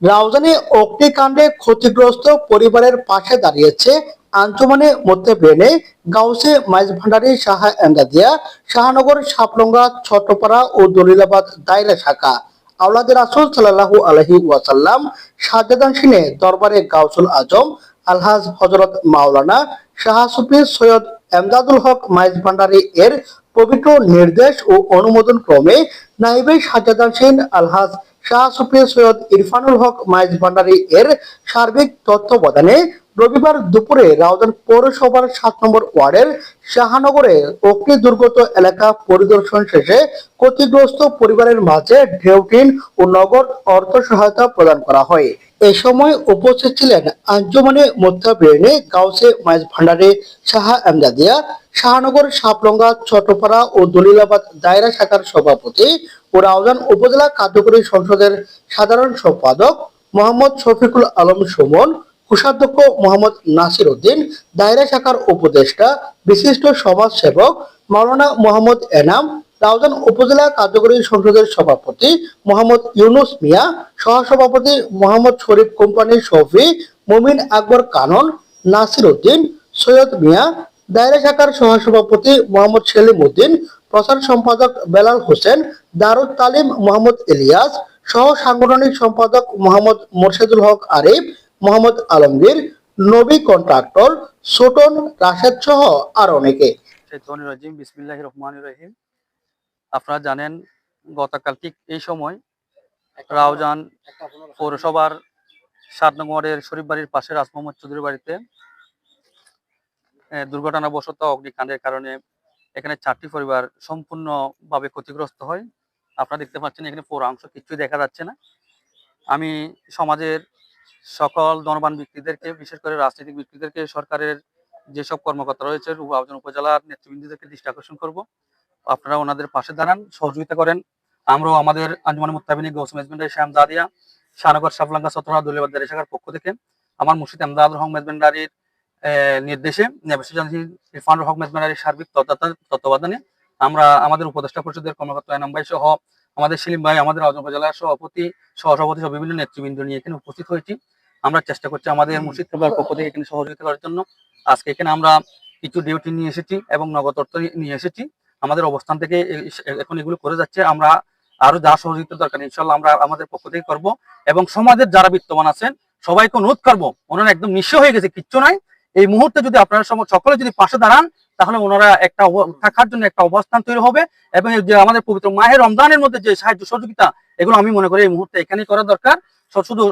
রাউজানে অগ্নিকাণ্ডে ক্ষতিগ্রস্ত পরিবারের পাশে দাঁড়িয়েছে আঞ্জুমানে মোত্তেবেনে গাউসে মাইজভান্ডারী সাহা এমদাদিয়া শাহনগর সাপলঙ্গা ছোটপাড়া ও দলিলাবাদ দায়রা শাখা আওলাদের রাসূল সাল্লাল্লাহু আলাইহি ওয়াসাল্লাম সাজ্জাদান সিনে দরবারে গাউসুল আজম আলহাজ হযরত মাওলানা শাহ সুফি সৈয়দ এমদাদুল হক মাইজভান্ডারী এর পবিত্র নির্দেশ ও অনুমোদন ক্রমে নাইবে সাজ্জাদান সিন আলহাজ শাহ সুফি সৈয়দ ইরফানুল হক মাইজ ভান্ডারী এর সার্বিক তত্ত্বাবধানে রবিবার দুপুরে রাউজান পৌরসভার 7 নম্বর ওয়ার্ডের শাহনগরে অগ্নি দুর্গত এলাকা পরিদর্শন শেষে ক্ষতিগ্রস্ত পরিবারের মাঝে ঢেউটিন ও নগদ অর্থ সহায়তা প্রদান করা হয়। এ সময় উপস্থিত ছিলেন আঞ্জুমানে মোত্তাবেইনে গাউসে মাইজ ভান্ডারী সাহা এমদাদিয়া শাহনগর সাপলঙ্গা ছোটপাড়া ও দলিলাবাদ দায়রা শাখার সভাপতি ও রাউজান উপজেলা কার্যকরী সংসদের সাধারণ সম্পাদক মোহাম্মদ শফিকুল আলম সুমন, কোষাধ্যক্ষ মোহাম্মদ নাসির উদ্দিন, দায়রা শাখার উপদেষ্টা বিশিষ্ট সমাজসেবক মাওলানা মোহাম্মদ এনাম, রাউজান উপজেলা কার্যকরী সংসদের সভাপতি মোহাম্মদ ইউনুস মিয়া, সহসভাপতি মোহাম্মদ শরীফ কোম্পানি শফি, মুমিন আকবর কানন, নাসির উদ্দিন, সৈয়দ মিয়া, দায়রা শাখার সহসভাপতি মোহাম্মদ সেলিম উদ্দিন, প্রচার সম্পাদক বেলাল হোসেন, দারুত তালিম মোহাম্মদ ইলিয়াস, সহ সাংগঠনিক সম্পাদক মোহাম্মদ মোর্শেদুল হক আরিফ, মোহাম্মদ আলমগীর, নবী কন্ট্রাক্টর, ছোটন, রাশেদ সহ আর অনেকে। বিসমিল্লাহির রহমানির রহিম। আপনারা জানেন গতকাল ঠিক এই সময় রাউজান পৌরসভার 7 নং ওয়ার্ডের শরীফ বাড়ির পাশে রাজ মোহাম্মদ চৌধুরীর বাড়িতে দুর্ঘটনাবশত অগ্নিকাণ্ডের কারণে এখানে 4টি পরিবার সম্পূর্ণভাবে ক্ষতিগ্রস্ত হয়। আপনারা দেখতে পাচ্ছেন এখানে পুরো অংশ কিছুই দেখা যাচ্ছে না। আমি সমাজের সকল ধনবান ব্যক্তিদেরকে, বিশেষ করে রাজনৈতিক ব্যক্তিদেরকে, সরকারের যেসব কর্মকর্তা রয়েছে রাউজান উপজেলার নেতৃবৃন্দদেরকে দৃষ্টি আকর্ষণ করব, আপনারা ওনাদের পাশে দাঁড়ান, সহযোগিতা করেন। আমরাও আমাদের আঞ্জুমান মুত্তাবিনী গাউস মেজবান্ডারী শাহ এমদাদিয়া শাহনগর সাপলঙ্গা ছোটপাড়া দলিলাবাদ দায়রা শাখার পক্ষ থেকে আমার মুর্শিদ এমদাদুল হক মেজবান্ডারীর নির্দেশে ইরফানুল হক মেজবান্ডারীর সার্বিক তত্ত্বাবধানে আমরা আমাদের উপদেষ্টা পরিষদের কর্মকর্তা এনাম ভাই সহ আমাদের সেলিম ভাই, আমাদের রাউজান উপজেলার সভাপতি, সহসভাপতি সহ বিভিন্ন নেতৃবৃন্দ নিয়ে এখানে উপস্থিত হয়েছি। আমরা চেষ্টা করছি আমাদের মুর্শিদ পরিবারের পক্ষ থেকে এখানে সহযোগিতা করার জন্য। আজকে এখানে আমরা কিছু ডিউটি নিয়ে এসেছি এবং নগদ অর্থ নিয়ে এসেছি। আমাদের অবস্থান থেকে এখন এগুলো করে যাচ্ছে। আমরা আরো যা সহযোগিতা দরকার ইনশাল্লাহ আমরা আমাদের পক্ষ থেকে করব এবং সমাজের যারা বিত্তমান আছেন সবাইকে অনুরোধ করবো, ওনারা একদম নিঃস্ব হয়ে গেছে, কিচ্ছু নাই। এই মুহূর্তে যদি আপনারা সকলে যদি পাশে দাঁড়ান তাহলে ওনারা একটা থাকার জন্য একটা অবস্থান তৈরি হবে এবং যে আমাদের পবিত্র মাহের রমজানের মধ্যে যে সাহায্য সহযোগিতা এগুলো আমি মনে করি এই মুহূর্তে এখানেই করা দরকার। শুধু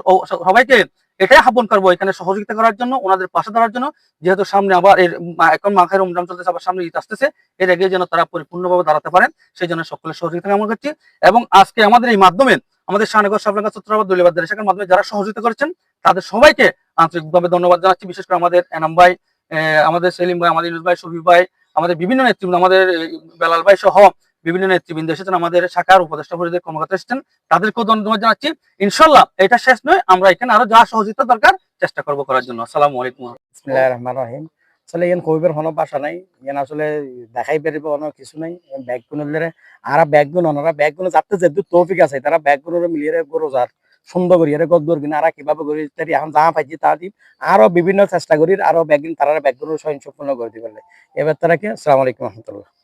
সবাইকে এটাই আহ্বান করবো এখানে সহযোগিতা করার জন্য, ওনাদের পাশে দাঁড়ার জন্য। যেহেতু সামনে আবার এখন মাঘের রমজান চলতেছে, আবার সামনে ঈদ আসতেছে, এর আগে যেন তারা পরিপূর্ণভাবে দাঁড়াতে পারেন সেই জন্য সকলের সহযোগিতা কামনা করছি। এবং আজকে আমাদের এই মাধ্যমে আমাদের শাহনগর সাপলঙ্গা ছোটপাড়া দলিলাবাদ দায়রা শাখার মাধ্যমে যারা সহযোগিতা করেছেন তাদের সবাইকে আন্তরিকভাবে ধন্যবাদ জানাচ্ছি। বিশেষ করে আমাদের এনাম ভাই, আমাদের সেলিম ভাই, আমাদের ইউনুস ভাই, শফি ভাই, আমাদের বিভিন্ন নেতৃবৃন্দ, আমাদের বেলাল ভাই সহ বিভিন্ন নেতৃবৃন্দ এসেছেন, আমাদের শাখার উপদেষ্টা পরিষদের কর্মকর্তা এসেছেন, তাদেরকেও ধন্যবাদ জানাচ্ছি। ইনশাল্লাহ এটা শেষ নয়, আমরা এখানে আরো যা সহযোগিতা দরকার চেষ্টা করবো করার জন্য। আসসালামু আলাইকুম। বিসমিল্লাহির রহমানির রহিম। আসলে ইয়ান কইবার কোনো ভাষা নাই, ইয়ান আসলে দেখাই পারিব কোনো কিছু নাই। ব্যাগগুলো আর ব্যাগগুলো ওনারা ব্যাগগুলো যাতে যেহেতু তৌফিক আছে তারা ব্যাগগুলো মিলিয়ে রোজার সুন্দর করি এর গদ্দর কিনা আর কিভাবে করি তারি এখন যা পাইছি তা দিই আরো বিভিন্ন চেষ্টা করি আরো ব্যাগগুলো তারা ব্যাগগুলো স্বয়ং সম্পূর্ণ করে দিবেন। এবার তারা কি আসসালামু আলাইকুম রহমতুল্লাহ।